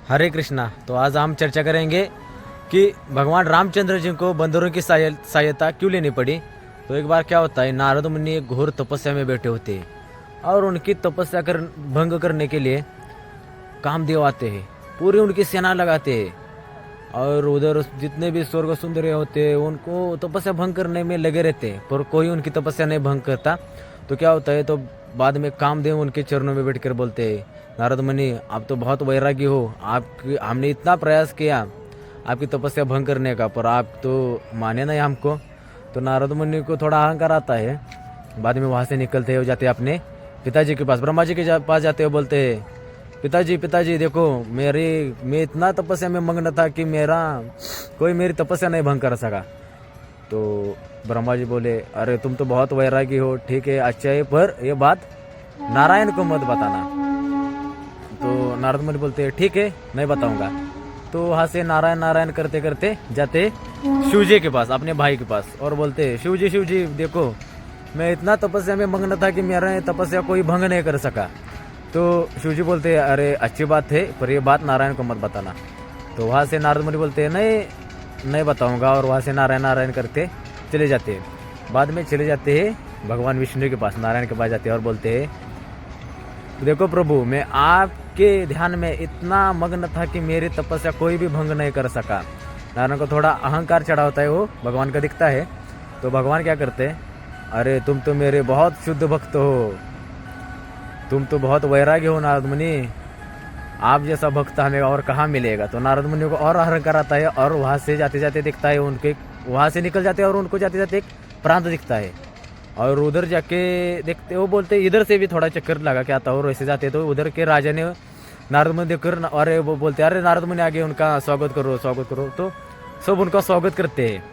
हरे कृष्णा। तो आज हम चर्चा करेंगे कि भगवान रामचंद्र जी को बंदरों की सहायता क्यों लेनी पड़ी। तो एक बार क्या होता है, नारद मुनि एक घोर तपस्या में बैठे होते हैं और उनकी तपस्या भंग करने के लिए कामदेव आते हैं, पूरी उनकी सेना लगाते हैं और उधर जितने भी स्वर्ग सुंदर होते हैं उनको तपस्या भंग करने में लगे रहते हैं, पर कोई उनकी तपस्या नहीं भंग करता। तो क्या होता है, तो बाद में कामदेव उनके चरणों में बैठकर बोलते हैं, नारद मुनि आप तो बहुत वैरागी हो, आपकी हमने इतना प्रयास किया आपकी तपस्या भंग करने का, पर आप तो माने नहीं हमको। तो नारद मुनि को थोड़ा अहंकार आता है। बाद में वहाँ से निकलते हो जाते अपने पिताजी के पास, ब्रह्मा जी के पास जाते हो, बोलते हैं पिताजी देखो मैं इतना तपस्या में मग्न था कि कोई मेरी तपस्या नहीं भंग कर सका। तो ब्रह्मा जी बोले, अरे तुम तो बहुत वैरागी हो, ठीक है अच्छा है, पर ये बात नारायण को मत बताना। तो नारद मुनि बोलते हैं ठीक है नहीं बताऊंगा। तो वहाँ से नारायण नारायण करते करते जाते शिव जी के पास, अपने भाई के पास, और बोलते शिव जी देखो मैं इतना तपस्या में मग्न था कि मेरा तपस्या कोई भंग नहीं कर सका। तो शिव जी बोलते हैं अरे अच्छी बात है, पर ये बात नारायण को मत बताना। तो वहाँ से नारद मुनि बोलते हैं नहीं बताऊंगा, और वहाँ से नारायण नारायण करते चले जाते हैं। बाद में चले जाते हैं भगवान विष्णु के पास, नारायण के पास जाते हैं और बोलते हैं देखो प्रभु मैं आपके ध्यान में इतना मग्न था कि मेरी तपस्या कोई भी भंग नहीं कर सका। नारायण को थोड़ा अहंकार चढ़ा होता है, वो भगवान का दिखता है। तो भगवान क्या करते हैं, अरे तुम तो मेरे बहुत शुद्ध भक्त हो, तुम तो बहुत वैराग्य हो नारद मुनि, आप जैसा भक्त हमें और कहाँ मिलेगा। तो नारद मुनि को और अहंकार आता है और वहाँ से जाते जाते दिखता है उनके, वहाँ से निकल जाते हैं और उनको जाते जाते एक प्रांत दिखता है और उधर जाके देखते वो बोलते इधर से भी थोड़ा चक्कर लगा के आता और वैसे जाते तो उधर के राजा ने नारद मुनि देखकर अरे वो बोलते अरे नारद मुनि आगे उनका स्वागत करो। तो सब उनका स्वागत करते हैं।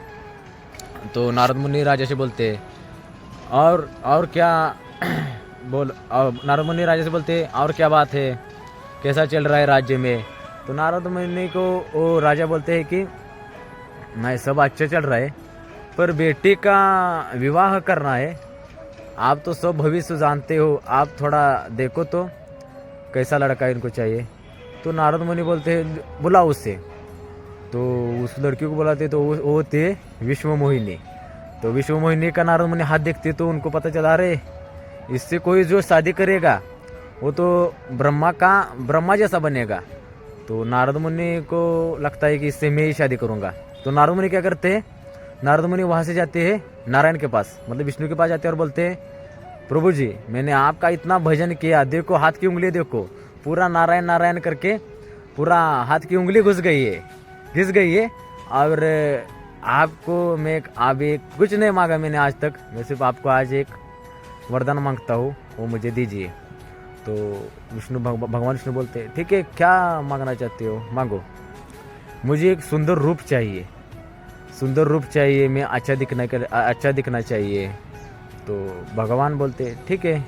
तो नारद मुनि राजा से बोलते और क्या नारद मुनि राजा से बोलते और क्या बात है, कैसा चल रहा है राज्य में। तो नारद मुनि को वो राजा बोलते हैं कि नहीं सब अच्छा चल रहा है, पर बेटी का विवाह करना है, आप तो सब भविष्य जानते हो, आप थोड़ा देखो तो कैसा लड़का इनको चाहिए। तो नारद मुनि बोलते हैं बुलाओ उससे। तो उस लड़की को बुलाते तो वो होते विश्व मोहिनी। तो विश्व मोहिनी का नारद मुनि हाथ देखते तो उनको पता चला अरे इससे कोई जो शादी करेगा वो तो ब्रह्मा जैसा बनेगा। तो नारद मुनि को लगता है कि इससे मैं ही शादी करूँगा। तो नारद मुनि क्या करते हैं, नारद मुनि वहाँ से जाते हैं नारायण के पास, मतलब विष्णु के पास जाते हैं और बोलते हैं प्रभु जी मैंने आपका इतना भजन किया, देखो हाथ की उंगली देखो, पूरा नारायण नारायण करके पूरा हाथ की उंगली घिस गई है और आपको मैं अभी कुछ नहीं मांगा मैंने आज तक, मैं सिर्फ आपको आज एक वरदान मांगता हूँ, वो मुझे दीजिए। तो भगवान विष्णु बोलते हैं ठीक है क्या मांगना चाहते हो मांगो, मुझे एक सुंदर रूप चाहिए, मैं अच्छा दिखना चाहिए। तो भगवान बोलते ठीक है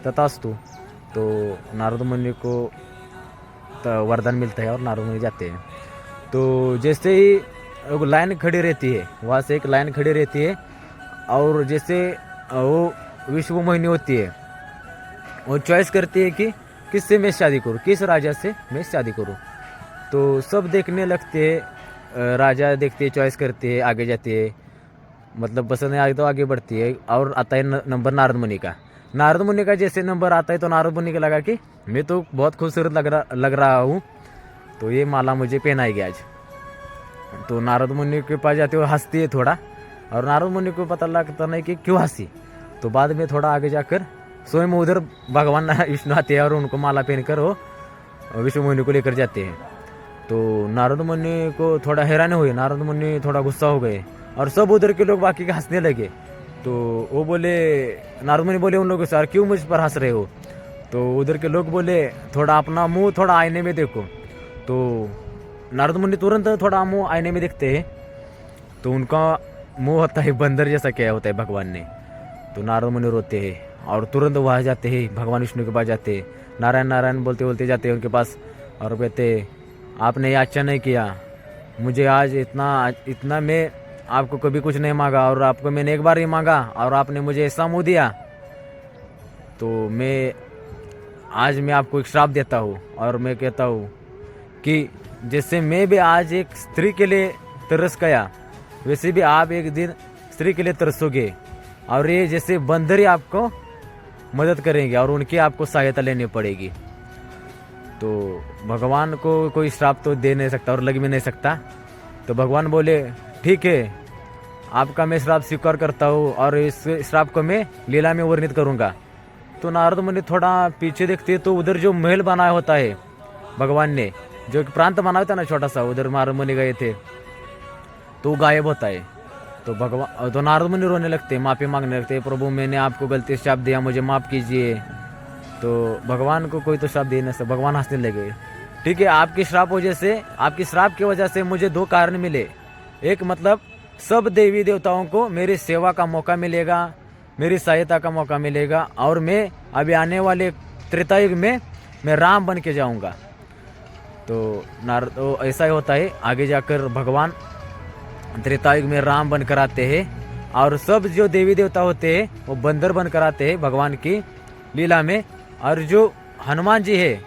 तथास्तु। तो नारद मुनि को वरदान मिलता है और नारद मुनि जाते हैं। तो जैसे ही एक लाइन खड़ी रहती है, वहाँ से एक लाइन खड़ी रहती है और जैसे वो विश्व मोहिनी होती है वो चॉइस करती है कि किससे मैं शादी करूँ, किस राजा से मैं शादी करूँ। तो सब देखने लगते हैं, राजा देखते हैं, चॉइस करते हैं, आगे जाते हैं, मतलब पसंद आगे तो आगे बढ़ती है और आता है नंबर नारद मुनि का जैसे नंबर आता है तो नारद मुनि को लगा कि मैं तो बहुत खूबसूरत लग रहा हूँ, तो ये माला मुझे पहनाएगी आज। तो नारद मुनि के पास जाते हुए हंसती है थोड़ा, और नारद मुनि को पता लगता नहीं कि क्यों हंसी। तो बाद में थोड़ा आगे जाकर स्वयं उधर भगवान विष्णु आते हैं और उनको माला पहनकर वो विष्णु मुनि को लेकर जाते हैं। तो नारद मुनि को थोड़ा हैरानी हुई, नारद मुनि थोड़ा गुस्सा हो गए और सब उधर के लोग बाकी के हंसने लगे। तो वो बोले, नारद मुनि बोले उन लोगों से क्यों मुझ पर हंस रहे हो। तो उधर के लोग बोले थोड़ा अपना मुंह थोड़ा आईने में देखो। तो नारद मुनि तुरंत थोड़ा मुंह आईने में देखते हैं तो उनका मुंह होता है बंदर जैसा क्या होता है भगवान ने। तो नारद मुनि रोते हैं और तुरंत वहाँ जाते हैं भगवान विष्णु के पास जाते हैं, नारायण नारायण बोलते जाते हैं उनके पास और कहते आपने ये अच्छा नहीं किया, मुझे आज इतना मैं आपको कभी कुछ नहीं मांगा और आपको मैंने एक बार ही मांगा और आपने मुझे ऐसा मुँह दिया, तो आज मैं आपको एक श्राप देता हूँ और मैं कहता हूँ कि जैसे मैं भी आज एक स्त्री के लिए तरस गया, वैसे भी आप एक दिन स्त्री के लिए तरसोगे, और ये जैसे बंदर ही आपको मदद करेंगे और उनकी आपको सहायता लेनी पड़ेगी। तो भगवान को कोई श्राप तो दे नहीं सकता और लग भी नहीं सकता। तो भगवान बोले ठीक है, आपका मैं श्राप स्वीकार करता हूँ और इस श्राप को मैं लीला में वर्णित करूँगा। तो नारद मुनि थोड़ा पीछे देखते तो उधर जो महल बनाया होता है भगवान ने, जो एक प्रांत बना होता है ना छोटा सा, उधर नारद मुनि गए थे तो गायब होता है। तो नारद मुनि रोने लगते, माफ़ी मांगने लगते, प्रभु मैंने आपको गलती से श्राप दिया, मुझे माफ़ कीजिए। तो भगवान को कोई तो श्राप दे नहीं सकता। भगवान हंसने लगे, ठीक है, आपकी श्राप की वजह से मुझे दो कारण मिले। एक मतलब सब देवी देवताओं को मेरी सेवा का मौका मिलेगा, मेरी सहायता का मौका मिलेगा, और मैं अभी आने वाले त्रेता युग में मैं राम बन के जाऊँगा। तो ऐसा ही होता है, आगे जाकर भगवान त्रेता युग में राम बनकर आते हैं और सब जो देवी देवता होते हैं वो बंदर बनकर आते हैं भगवान की लीला में। और जो हनुमान जी है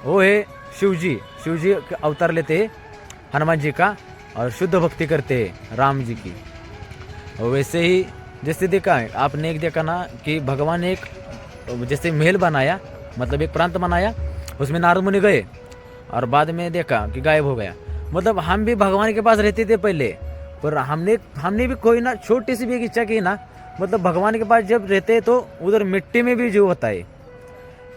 वो है शिव जी अवतार लेते हैं हनुमान जी का और शुद्ध भक्ति करते हैं राम जी की। और वैसे ही जैसे देखा है आपने, एक देखा ना कि भगवान ने एक जैसे महल बनाया, मतलब एक प्रांत बनाया, उसमें नारद मुनि गए और बाद में देखा कि गायब हो गया। मतलब हम भी भगवान के पास रहते थे पहले, पर हमने भी कोई ना छोटी सी भी एक इच्छा की ना, मतलब भगवान के पास जब रहते हैं तो उधर मिट्टी में भी जो होता है,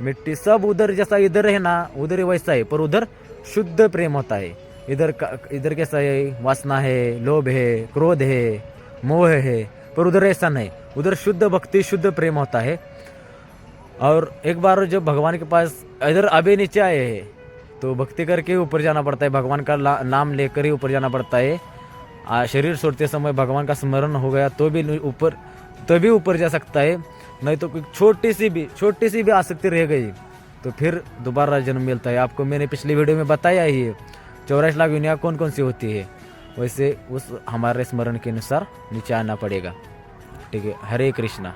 मिट्टी सब उधर जैसा इधर है ना उधर वैसा है, पर उधर शुद्ध प्रेम होता है। इधर कैसा है, वासना है, लोभ है, क्रोध है, मोह है, पर उधर ऐसा नहीं, उधर शुद्ध भक्ति शुद्ध प्रेम होता है। और एक बार जब भगवान के पास इधर अभी नीचे आए हैं तो भक्ति करके ऊपर जाना पड़ता है, भगवान का नाम लेकर ही ऊपर जाना पड़ता है। शरीर छोड़ते समय भगवान का स्मरण हो गया तो भी ऊपर जा सकता है, नहीं तो कोई छोटी सी भी आसक्ति रह गई तो फिर दोबारा जन्म मिलता है। आपको मैंने पिछली वीडियो में बताया ही है 84 लाख योनियाँ कौन कौन सी होती है, वैसे उस हमारे स्मरण के अनुसार नीचे आना पड़ेगा। ठीक है, हरे कृष्णा।